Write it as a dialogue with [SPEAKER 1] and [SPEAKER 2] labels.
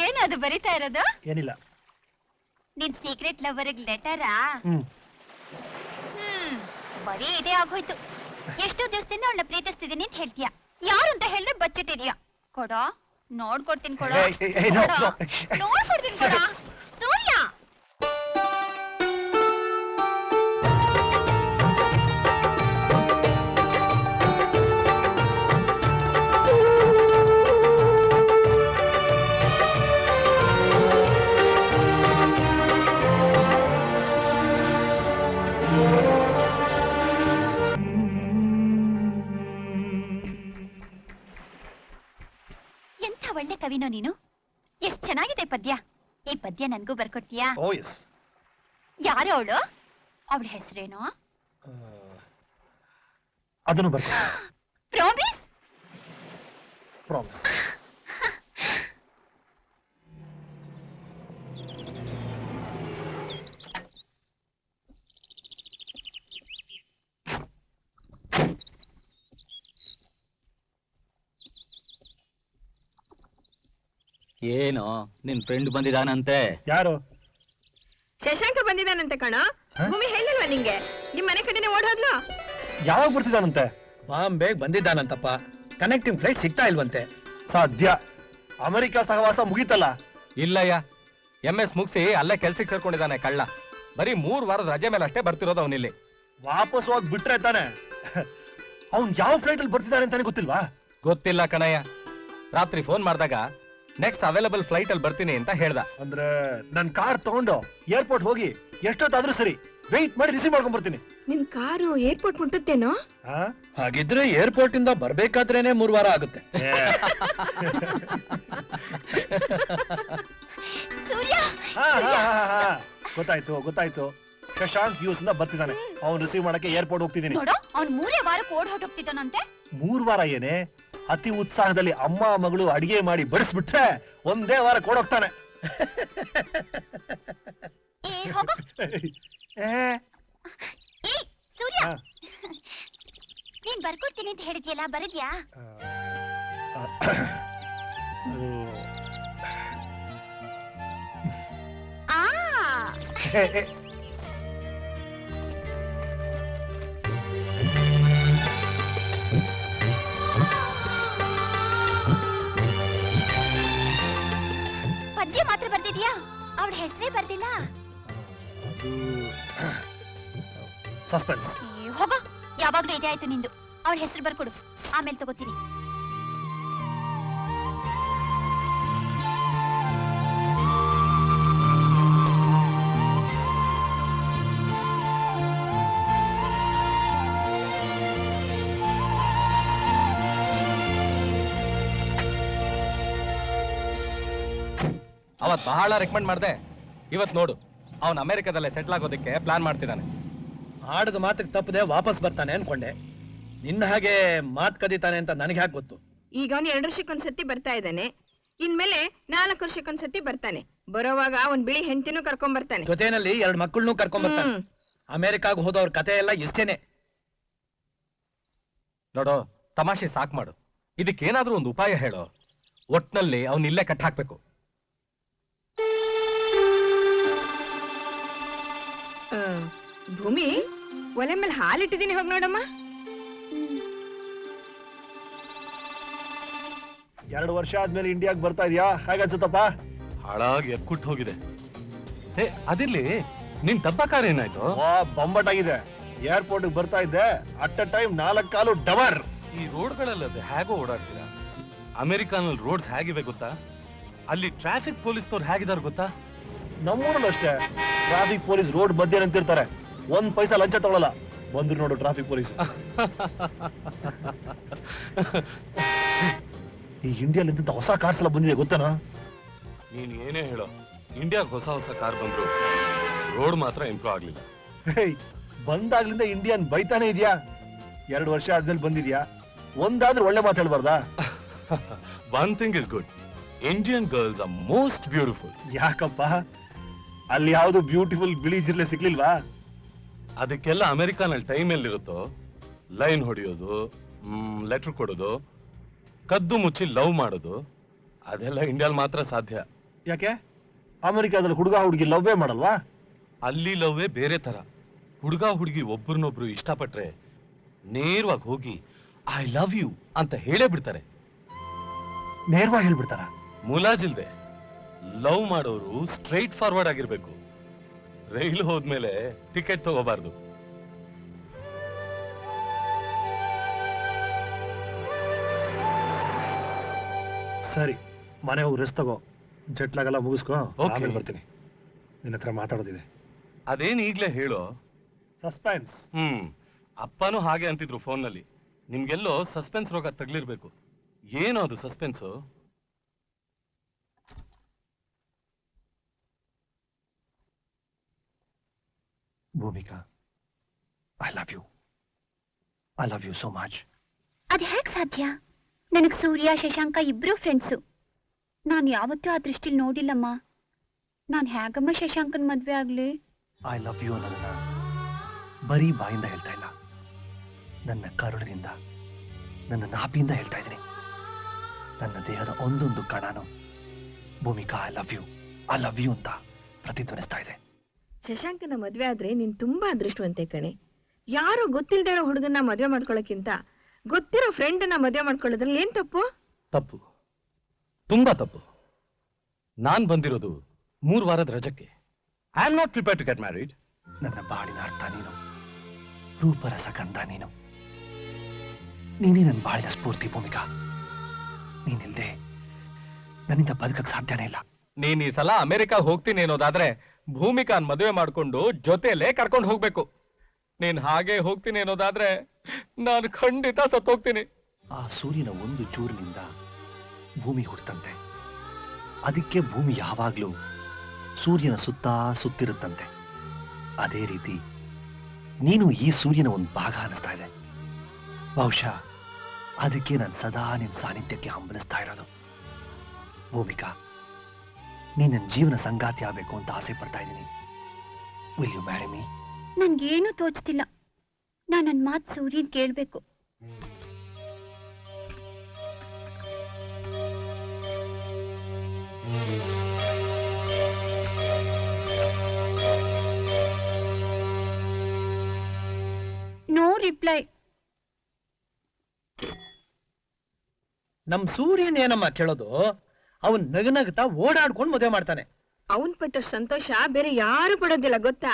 [SPEAKER 1] ಏನದು ಬರಿತಾ ಇರೋದು?
[SPEAKER 2] ಏನಿಲ್ಲ.
[SPEAKER 1] ನಿನ್ ಸೀಕ್ರೆಟ್ ಲವರ್ಗೆ ಲೆಟರಾ? ಬರೀ ಇದೇ ಆಗೋಯ್ತು. ಎಷ್ಟೋ ದಿವಸದಿಂದ ಅವಳನ್ನ ಪ್ರೀತಿಸ್ತಿದ್ದೀನಿ ಅಂತ ಹೇಳ್ತೀಯ. ಯಾರು ಅಂತ ಹೇಳಿದ್ರೆ ಬಚ್ಚಿಟ್ಟಿದ್ಯಾ. ಕೊಡೋ, ನೋಡ್ಕೊಡ್ತೀನಿ ಕೊಡೋ. ನೋಡ್ಕೊಡ್ತೀನಿ ಕೊಡೋ. ಸೂರ್ಯ ಒಳ್ಳೆ ಕವಿನೋ ನೀನು. ಎಷ್ಟ್ ಚೆನ್ನಾಗಿದೆ ಪದ್ಯ. ಈ ಪದ್ಯ ನನ್ಗೂ ಬರ್ಕೊಡ್ತೀಯಾ? ಯಾರು ಅವಳು? ಅವಳ ಹೆಸರೇನೋ?
[SPEAKER 2] ಅದನ್ನು ಬರ್ಕೊ.
[SPEAKER 1] ಪ್ರಾಮಿಸ್?
[SPEAKER 2] ಪ್ರಾಮಿಸ್.
[SPEAKER 3] ಏನೋ ನಿನ್ ಫ್ರೆಂಡ್ ಬಂದಿದಾನಂತೆ.
[SPEAKER 2] ಯಾರು?
[SPEAKER 4] ಶಶಾಂಕ ಬಂದಿದಾನಂತೆ ಕಣ. ಭೂಮಿ ಹೇಳಿಲ್ವಾ ನಿಂಗೆ? ನಿಮ್ ಮನೆ ಕಡೆನೆ ಓಡೋದ್ಲು.
[SPEAKER 2] ಯಾವಾಗ ಬರ್ತಿದಾನಂತೆ?
[SPEAKER 5] ಬಾಂಬೆಗ್ ಬಂದಿದ್ದಾನಂತಪ್ಪ. ಕನೆಕ್ಟಿಂಗ್ ಫ್ಲೈಟ್ ಸಿಗ್ತಾ ಇಲ್ವಂತೆ.
[SPEAKER 2] ಸಾಧ್ಯ. ಅಮೆರಿಕ ಸಹವಾಸ ಮುಗೀತಲ್ಲ?
[SPEAKER 6] ಇಲ್ಲಯ್ಯ, MS ಮುಗಿಸಿ ಅಲ್ಲೇ ಕೆಲ್ಸಕ್ಕೆ ಸೇರ್ಕೊಂಡಿದ್ದಾನೆ ಕಳ್ಳ. ಬರೀ 3 ವಾರದ ರಜೆ ಮೇಲೆ ಅಷ್ಟೇ ಬರ್ತಿರೋದು ಅವನಿಲ್ಲಿ.
[SPEAKER 2] ವಾಪಸ್ ಹೋಗಿ ಬಿಟ್ರೆ ತಾನೆ. ಅವ್ನ್ ಯಾವ ಫ್ಲೈಟ್ ಅಲ್ಲಿ ಬರ್ತಿದ್ದಾನೆ ಅಂತಾನೆ ಗೊತ್ತಿಲ್ವಾ?
[SPEAKER 6] ಗೊತ್ತಿಲ್ಲ ಕಣಯ್ಯ. ರಾತ್ರಿ ಫೋನ್ ಮಾಡಿದಾಗ ನೆಕ್ಸ್ಟ್ ಅವೈಲಬಲ್ ಫ್ಲೈಟ್ ಅಲ್ಲಿ ಬರ್ತೀನಿ ಅಂತ ಹೇಳ್ದ.
[SPEAKER 2] ಅಂದ್ರೆ ನನ್ ಕಾರ್ ತಗೊಂಡು ಏರ್ಪೋರ್ಟ್ ಹೋಗಿ ಎಷ್ಟೊತ್ತಾದ್ರೂ ಸರಿ ವೆಯ್ಟ್ ಮಾಡಿ ರಿಸೀವ್ ಮಾಡ್ಕೊಂಡ್ ಬರ್ತೀನಿ.
[SPEAKER 4] ನಿನ್ ಕಾರು ಏರ್ಪೋರ್ಟ್ ಮುಟ್ಟುತ್ತೇನೋ?
[SPEAKER 5] ಹಾಗಿದ್ರೆ ಏರ್ಪೋರ್ಟ್ ಇಂದ ಬರ್ಬೇಕಾದ್ರೇನೆ 3 ವಾರ ಆಗುತ್ತೆ.
[SPEAKER 2] ಗೊತ್ತಾಯ್ತು ಗೊತ್ತಾಯ್ತು. ಶಶಾಂಕ್ US ಇಂದ ಬರ್ತಿದ್ದಾನೆ. ಅವ್ನು ರಿಸೀವ್ ಮಾಡಕ್ಕೆ ಏರ್ಪೋರ್ಟ್ ಹೋಗ್ತಿದ್ದೀನಿ.
[SPEAKER 1] ಅವ್ನು 3 ವಾರಕ್ಕೆ ಓಡ್ ಹೊಟ್ಟೋಗ್ತಿದ್ದಾನಂತೆ.
[SPEAKER 2] 3 ವಾರ ಏನೇ? ಅತಿ ಉತ್ಸಾಹದಲ್ಲಿ ಅಮ್ಮ ಮಗಳು ಅಡಿಗೆ ಮಾಡಿ ಬಡಿಸ್ಬಿಟ್ರೆ 1 ವಾರ ಕೊಡೋಗ್ತಾನೆ.
[SPEAKER 1] ಸೂರ್ಯ, ನೀನ್ ಬರ್ಕೊಡ್ತೀನಿ ಅಂತ ಹೇಳಿದ್ಯಲ್ಲ, ಬರದ್ಯಾ? ಪದ್ಯ ಮಾತ್ರ ಬರ್ದಿದ್ಯಾ? ಅವಳ ಹೆಸರೇ ಬರ್ದಿಲ್ಲ.
[SPEAKER 2] ಸಸ್ಪೆನ್ಸ್.
[SPEAKER 1] ಹೋಗೋ, ಯಾವಾಗ್ಲೂ ಇದೇ ಆಯ್ತು ನಿಂದು. ಅವಳ ಹೆಸರು ಬರ್ಕೊಡು, ಆಮೇಲೆ ತಗೋತೀನಿ.
[SPEAKER 6] ಅವತ್ ಬಹಳ ರೆಕಮೆಂಡ್ ಮಾಡ್ದೆ. ಇವತ್ ನೋಡು, ಅವನ್ ಅಮೆರಿಕದಲ್ಲೇ ಸೆಟ್ಲ್ ಆಗೋದಕ್ಕೆ ಪ್ಲಾನ್ ಮಾಡ್ತಿದ್ದಾನೆ.
[SPEAKER 5] ಆಡದ ಮಾತಿಗೆ ತಪ್ಪದೆ ವಾಪಸ್ ಬರ್ತಾನೆ ಅನ್ಕೊಂಡೆ. ನಿನ್ನ ಹಾಗೆ ಮಾತ್ ಕದೀತಾನೆ ಅಂತ ನನಗೆ ಹಾಗೆ ಗೊತ್ತು.
[SPEAKER 4] ಈಗ ಅವನು 2 ವರ್ಷಕ್ಕೊಂದ್ಸತಿ ಬರ್ತಾ ಇದ್ದಾನೆ. ಇನ್ಮೇಲೆ 4 ವರ್ಷಕ್ಕೊಂದ್ಸತಿ ಬರ್ತಾನೆ. ಬರೋವಾಗ ಅವನ್ ಬಿಳಿ ಹೆಂಡತಿನೂ ಕರ್ಕೊಂಡ್ ಬರ್ತಾನೆ.
[SPEAKER 5] ಜೊತೆನಲ್ಲಿ 2 ಮಕ್ಕಳನ್ನೂ ಕರ್ಕೊಂಡ್ ಬರ್ತಾನೆ. ಅಮೆರಿಕಾಗ ಹೋದವ್ರ ಕತೆ ಎಲ್ಲ ಇಷ್ಟೇನೆ.
[SPEAKER 6] ನೋಡೋ, ತಮಾಷೆ ಸಾಕ್ ಮಾಡು. ಇದಕ್ಕೇನಾದ್ರೂ ಒಂದು ಉಪಾಯ ಹೇಳೋ. ಒಟ್ನಲ್ಲಿ ಅವ್ನ ಇಲ್ಲೇ ಕಟ್ ಹಾಕ್ಬೇಕು.
[SPEAKER 4] ಭೂಮಿ, ಒಲೆ ಮೇಲೆ ಹಾಲಿಟ್ಟಿದ್ದೀನಿ, ಹೋಗಿ ನೋಡಮ್ಮ.
[SPEAKER 2] 2 ವರ್ಷ ಆದ್ಮೇಲೆ ಇಂಡಿಯಾಗ್ ಬರ್ತಾ ಇದೀಯಾ? ಹೇಗನ್ಸುತ್ತಪ್ಪ?
[SPEAKER 6] ಹಾಳಾಗಿ ಎಕ್ಕುಟ್ಟು ಹೋಗಿದೆ. ಅದಿರ್ಲಿ, ನಿನ್ ಡಬ್ಬ ಕಾರ್ ಏನಾಯ್ತು?
[SPEAKER 2] ಬೊಂಬಟಾಗಿದೆ. ಏರ್ಪೋರ್ಟ್ ಬರ್ತಾ ಇದ್ದೆ, ಅಟ್ ಅ ಟೈಮ್ 4 ಕಾಲು ಡವರ್.
[SPEAKER 6] ಈ ರೋಡ್ಗಳಲ್ಲದೆ ಹೇಗೋ ಓಡಾಡ್ತೀರಾ? ಅಮೆರಿಕಾನಲ್ಲಿ ರೋಡ್ಸ್ ಹೇಗಿವೆ ಗೊತ್ತಾ? ಅಲ್ಲಿ ಟ್ರಾಫಿಕ್ ಪೊಲೀಸ್ನವ್ರು ಹೇಗಿದ್ದಾರೆ ಗೊತ್ತಾ?
[SPEAKER 2] ನಮ್ಮೂರಲ್ಲೂ ಅಷ್ಟೇ. ಟ್ರಾಫಿಕ್ ಪೊಲೀಸ್ ರೋಡ್ ಮಧ್ಯೆ ನಿಂತಿರ್ತಾರೆ. 1 ಪೈಸಾ ಲಂಚ ತಗೊಳ್ಳಲ್ಲ. ಬಂದ್ರು ನೋಡು ಟ್ರಾಫಿಕ್ ಪೊಲೀಸ್. ಈ ಇಂಡಿಯಾಲಿಂದ ಹೊಸ ಕಾರ್ಸ್ ಎಲ್ಲ ಬಂದಿದೆ ಗೊತ್ತನಾ?
[SPEAKER 6] ನೀನ್ ಏನೇ ಹೇಳೋ, ಇಂಡಿಯಾಗ ಹೊಸ ಕಾರ್ ಬಂದ್ರು ರೋಡ್ ಮಾತ್ರ ಇಂಪ್ರೂವ್ ಆಗ್ಲಿಲ್ಲ.
[SPEAKER 2] ಬಂದಾಗ್ಲಿಂದ ಇಂಡಿಯನ್ ಬೈತಾನೆ ಇದೆಯಾ? 2 ವರ್ಷ ಆದ್ಮೇಲೆ ಬಂದಿದ್ಯಾ? ಒಂದಾದ್ರೂ ಒಳ್ಳೆ ಮಾತು ಹೇಳ್ಬಾರ್ದಾ?
[SPEAKER 6] One thing is good, Indian girls are most beautiful.
[SPEAKER 2] ಯಾಕಪ್ಪ, ಅಲ್ಲಿ ಯಾವ್ದು ಬ್ಯೂಟಿಫುಲ್ ಬಿಳಿ ಜಿರ್ಲೆ ಸಿಗ್ಲಿಲ್ವಾ?
[SPEAKER 6] ಅದಕ್ಕೆಲ್ಲ ಅಮೆರಿಕಾನಲ್ಲಿ ಟೈಮ್ ಎಲ್ಲಿರುತ್ತೋ, ಲೈನ್ ಹೊಡೆಯೋದು, ಲೆಟರ್ ಕೊಡೋದು, ಕದ್ದು ಮುಚ್ಚಿ ಲವ್ ಮಾಡೋದು, ಅದೆಲ್ಲ ಇಂಡಿಯಾಲ್ ಮಾತ್ರ ಸಾಧ್ಯ.
[SPEAKER 2] ಯಾಕೆ ಅಮೆರಿಕಾದಲ್ಲಿ ಹುಡುಗ ಹುಡುಗಿ ಲವ್ವೇ ಮಾಡಲ್ವಾ?
[SPEAKER 6] ಅಲ್ಲಿ ಲವ್ವೇ ಬೇರೆ ತರ. ಹುಡುಗ ಹುಡುಗಿ ಒಬ್ರನ್ನೊಬ್ರು ಇಷ್ಟಪಟ್ರೆ ನೇರವಾಗಿ ಹೋಗಿ ಐ ಲವ್ ಯು ಅಂತ ಹೇಳೇ ಬಿಡ್ತಾರೆ.
[SPEAKER 2] ನೇರವಾಗಿ ಹೇಳ್ಬಿಡ್ತಾರ?
[SPEAKER 6] ಮುಲಾಜಿಲ್ದೆ. ಲವ್ ಮಾಡೋರು ಸ್ಟ್ರೈಟ್ ಫಾರ್ವರ್ಡ್ ಆಗಿರ್ಬೇಕು. ರೈಲು ಹೋದ್ಮೇಲೆ ಟಿಕೆಟ್ ತಗೋಬಾರ್ದು.
[SPEAKER 2] ಸರಿ, ಮನೆ ಹೋಗಿ ರೆಸ್ಟ್ ತಗೋ, ಜಟ್ಲಾಗೆಲ್ಲ ಮುಗಿಸ್ಕೋ,
[SPEAKER 6] Okay.
[SPEAKER 2] ಆಮೇಲೆ ಬರ್ತೀನಿ. ನಿನ್ನ ಹತ್ರ ಮಾತಾಡೋದಿದೆ.
[SPEAKER 6] ಅದೇನ್ ಈಗ್ಲೇ ಹೇಳೋ.
[SPEAKER 2] ಸಸ್ಪೆನ್ಸ್.
[SPEAKER 6] ಅಪ್ಪನೂ ಹಾಗೆ ಅಂತಿದ್ರು ಫೋನ್ನಲ್ಲಿ. ನಿಮ್ಗೆಲ್ಲೋ ಸಸ್ಪೆನ್ಸ್ ರೋಗ ತಗ್ಲಿರ್ಬೇಕು. ಏನೋ ಅದು suspense?
[SPEAKER 2] Bhoomika, I love you. I love you so much.
[SPEAKER 1] ಅದ್ ಹೇಗ್ ಸಾಧ್ಯ? ನನಗ್ ಸೂರ್ಯ ಶಶಾಂಕ ಇಬ್ರು ಫ್ರೆಂಡ್ಸು. ನಾನ್ ಯಾವತ್ತೂ ಆ ದೃಷ್ಟಿಲ್ ನೋಡಿಲ್ಲಮ್ಮ. ನಾನ್ ಹೇಗಮ್ಮ ಶಶಾಂಕನ್ ಮದ್ವೆ ಆಗ್ಲಿ?
[SPEAKER 2] ಐ ಲವ್ ಯು ಅನ್ನೋದನ್ನ ಬರೀ ಬಾಯಿಂದ ಹೇಳ್ತಾ ಇಲ್ಲ, ನನ್ನ ಕರುಳಿನಿಂದ, ನನ್ನ ನಾಭಿಯಿಂದ ಹೇಳ್ತಾ ಇದ್ದೀನಿ. ನನ್ನ ದೇಹದ ಒಂದೊಂದು ಕಣನು ಭೂಮಿಕಾ ಐ ಲವ್ ಯು ಅಂತ ಪ್ರತಿಧ್ವನಿಸ್ತಾ ಇದೆ.
[SPEAKER 4] ಶಶಾಂಕನ ಮದ್ವೆ ಆದ್ರೆ ನೀನ್ ತುಂಬಾ ಅದೃಷ್ಟವಂತೆ ಕಣೆ. ಯಾರು ಗೊತ್ತಿಲ್ದೇ ಇರೋ ಹುಡುಗನ್ನ ಮದ್ವೆ ಮಾಡ್ಕೊಳಕ್ಕಿಂತ ಗೊತ್ತಿರೋ ಫ್ರೆಂಡನ್ನ ಮದ್ವೆ ಮಾಡ್ಕೊಳ್ಳೋದ್ರಲ್ಲಿ ಏನ್ ತಪ್ಪು?
[SPEAKER 6] ತಪ್ಪು, ತುಂಬಾ ತಪ್ಪು. ನಾನ್ ಬಂದಿರೋದು 3 ವಾರದ ರಜಕ್ಕೆ. I am not prepare to get married.
[SPEAKER 2] ನನ್ನ ಬಾಳಿನ ಅರ್ಥ ನೀನು, ರೂಪರಸ ಗಂಧ ನೀನು, ನೀನೇ ನನ್ನ ಬಾಳಿನ ಸ್ಫೂರ್ತಿ ಭೂಮಿಕಾ. ನೀನಿಲ್ದೆ ನನ್ನಿಂದ ಬದುಕಕ್ಕೆ ಸಾಧ್ಯನೇ ಇಲ್ಲ.
[SPEAKER 3] ನೀನ್ ಈ ಸಲ ಅಮೆರಿಕ ಹೋಗ್ತೀನಿ ಅನ್ನೋದಾದ್ರೆ ಭೂಮಿಕಾನ್ ಮದುವೆ ಮಾಡ್ಕೊಂಡು ಜೊತೆಲೇ ಕರ್ಕೊಂಡು ಹೋಗ್ಬೇಕು. ನೀನ್ ಹಾಗೆ ಹೋಗ್ತೀನಿ ಅನ್ನೋದಾದ್ರೆ ನಾನು ಖಂಡಿತ ಸತ್ತೋಗ್ತೀನಿ.
[SPEAKER 2] ಆ ಸೂರ್ಯನ ಒಂದು ಚೂರಿನಿಂದ ಭೂಮಿ ಹುಟ್ಟಂತೆ, ಅದಕ್ಕೆ ಭೂಮಿ ಯಾವಾಗ್ಲೂ ಸೂರ್ಯನ ಸುತ್ತಿರುತ್ತಂತೆ. ಅದೇ ರೀತಿ ನೀನು ಈ ಸೂರ್ಯನ ಒಂದು ಭಾಗ ಅನಿಸ್ತಾ ಇದೆ. ಬಹುಶಃ ಅದಕ್ಕೆ ನಾನು ಸದಾ ನಿನ್ನ ಸಾನ್ನಿಧ್ಯಕ್ಕೆ ಹಂಬಲಿಸ್ತಾ ಇರೋದು. ಭೂಮಿಕಾ, ನೀನ್ ನನ್ನ ಜೀವನ ಸಂಗಾತಿ ಆಗ್ಬೇಕು ಅಂತ ಆಸೆ ಪಡ್ತಾ ಇದ್ದೀನಿ. Will you marry me?
[SPEAKER 1] ನನ್ಗೇನು ತೋಚ್ತಿಲ್ಲ. ನಾನ್ ನನ್ ಮಾತ್ ಸೂರ್ಯನ್ ಕೇಳ್ಬೇಕು. No reply.
[SPEAKER 5] ನಮ್ ಸೂರ್ಯನ್ ಏನಮ್ಮ ಕೇಳೋದು? ಅವನ್ ನಗನಗ್ತಾ ಓಡಾಡ್ಕೊಂಡು ಮದುವೆ ಮಾಡ್ತಾನೆ.
[SPEAKER 4] ಅವನ್ ಪಟ್ಟ ಸಂತೋಷ ಬೇರೆ ಯಾರು ಪಡೋದಿಲ್ಲ ಗೊತ್ತಾ?